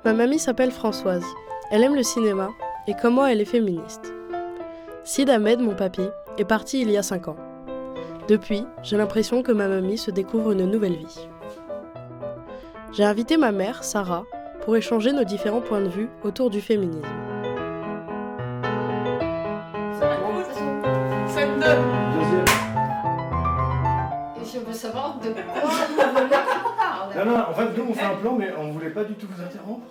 Ma mamie s'appelle Françoise. Elle aime le cinéma et comme moi, elle est féministe. Sid Ahmed, mon papy, est parti il y a 5 ans. Depuis, j'ai l'impression que ma mamie se découvre une nouvelle vie. J'ai invité ma mère, Sarah, pour échanger nos différents points de vue autour du féminisme. Scène 2. Deuxième. Et je veux savoir de quoi on parle. Non, en fait, nous, on fait un plan, mais on voulait pas du tout vous interrompre.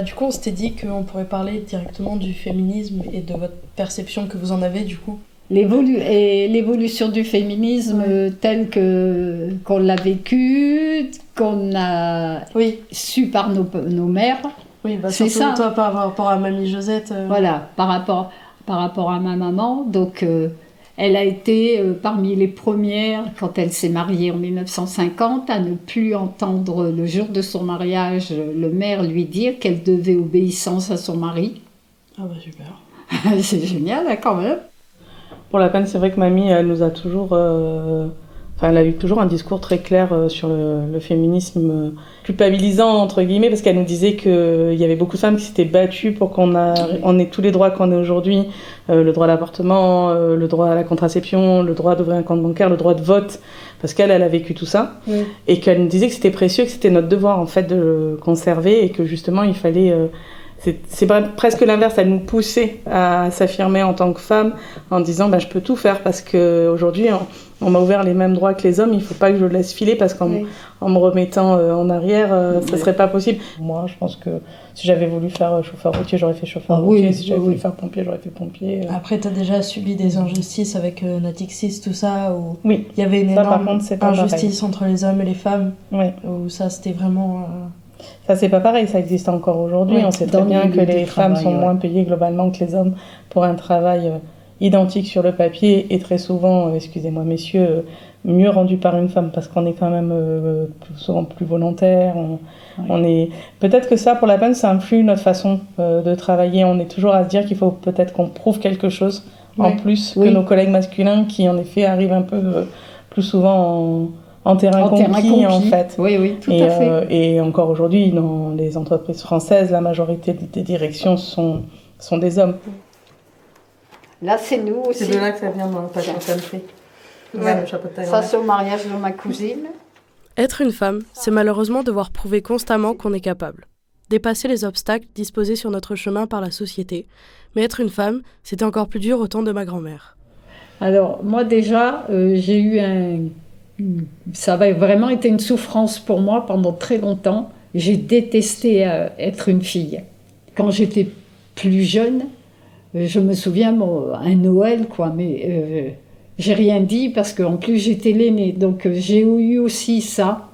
Du coup, on s'était dit qu'on pourrait parler directement du féminisme et de votre perception que vous en avez, du coup. L'évolution du féminisme tel qu'on l'a vécu, qu'on a su par nos mères. Oui, c'est surtout ça. Toi, par rapport à Mamie Josette. Voilà, par rapport à ma maman. Donc, elle a été parmi les premières, quand elle s'est mariée en 1950, à ne plus entendre le jour de son mariage le maire lui dire qu'elle devait obéissance à son mari. Ah bah super. C'est génial, hein, quand même. Pour la peine, c'est vrai que mamie, elle nous a toujours... elle a eu toujours un discours très clair sur le féminisme culpabilisant, entre guillemets, parce qu'elle nous disait qu'il y avait beaucoup de femmes qui s'étaient battues pour qu'on ait tous les droits qu'on a aujourd'hui, le droit à l'appartement, le droit à la contraception, le droit d'ouvrir un compte bancaire, le droit de vote, parce qu'elle a vécu tout ça, et qu'elle nous disait que c'était précieux, que c'était notre devoir, en fait, de le conserver, et que justement, il fallait... C'est presque l'inverse, elle nous poussait à s'affirmer en tant que femme en disant je peux tout faire parce qu'aujourd'hui on m'a ouvert les mêmes droits que les hommes, il ne faut pas que je le laisse filer parce qu'en me remettant en arrière, ça ne serait pas possible. Moi je pense que si j'avais voulu faire chauffeur routier, j'aurais fait chauffeur routier, si j'avais voulu faire pompier, j'aurais fait pompier. Après tu as déjà subi des injustices avec Natixis, tout ça, où il y avait une énorme injustice pareil. Entre les hommes et les femmes, où ça c'était vraiment... Ça, c'est pas pareil, ça existe encore aujourd'hui. On sait très bien que les femmes sont moins payées globalement que les hommes pour un travail identique sur le papier et très souvent, excusez-moi messieurs, mieux rendu par une femme parce qu'on est quand même souvent plus volontaire. On est... Peut-être que ça, pour la peine, ça influe notre façon de travailler. On est toujours à se dire qu'il faut peut-être qu'on prouve quelque chose en plus que nos collègues masculins qui, en effet, arrivent un peu plus souvent en terrain conquis, en fait. Oui, tout à fait. Et encore aujourd'hui, dans les entreprises françaises, la majorité des directions sont des hommes. Là, c'est nous aussi. C'est de là que ça vient dans le Passion Country. Ça, c'est au mariage de ma cousine. Être une femme, c'est malheureusement devoir prouver constamment qu'on est capable. Dépasser les obstacles disposés sur notre chemin par la société. Mais être une femme, c'était encore plus dur au temps de ma grand-mère. Alors, moi déjà, j'ai eu ça avait vraiment été une souffrance pour moi pendant très longtemps. J'ai détesté être une fille. Quand j'étais plus jeune, je me souviens, un Noël, mais j'ai rien dit parce qu'en plus j'étais l'aînée. Donc j'ai eu aussi ça.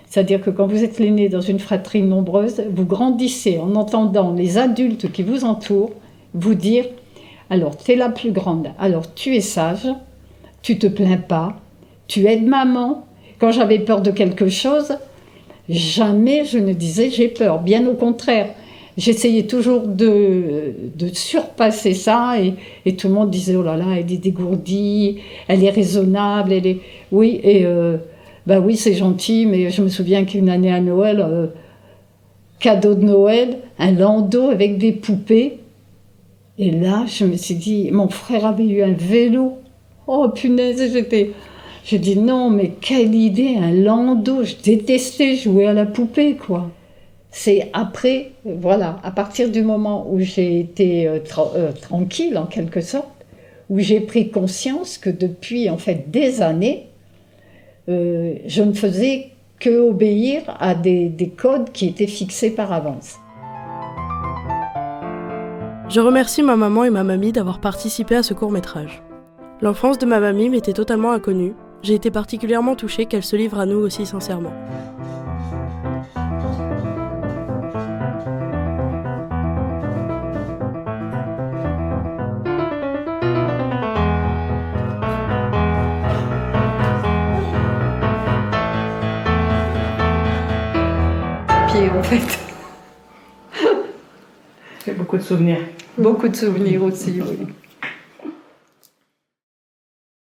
C'est-à-dire que quand vous êtes l'aînée dans une fratrie nombreuse, vous grandissez en entendant les adultes qui vous entourent vous dire « Alors, tu es la plus grande, alors tu es sage, tu te plains pas, tu aides maman. » Quand j'avais peur de quelque chose, jamais je ne disais j'ai peur. Bien au contraire, j'essayais toujours de surpasser ça et tout le monde disait oh là là, elle est dégourdie, elle est raisonnable, elle est... Oui, oui, c'est gentil, mais je me souviens qu'une année à Noël, cadeau de Noël, un landau avec des poupées. Et là, je me suis dit, mon frère avait eu un vélo. Oh punaise, j'ai dit non, mais quelle idée, un landau. Je détestais jouer à la poupée, quoi. C'est après, voilà, à partir du moment où j'ai été tranquille, en quelque sorte, où j'ai pris conscience que depuis, en fait, des années, je ne faisais que obéir à des codes qui étaient fixés par avance. Je remercie ma maman et ma mamie d'avoir participé à ce court-métrage. L'enfance de ma mamie m'était totalement inconnue. J'ai été particulièrement touchée qu'elle se livre à nous aussi sincèrement. Pied, en fait. C'est beaucoup de souvenirs. Beaucoup de souvenirs aussi, oui.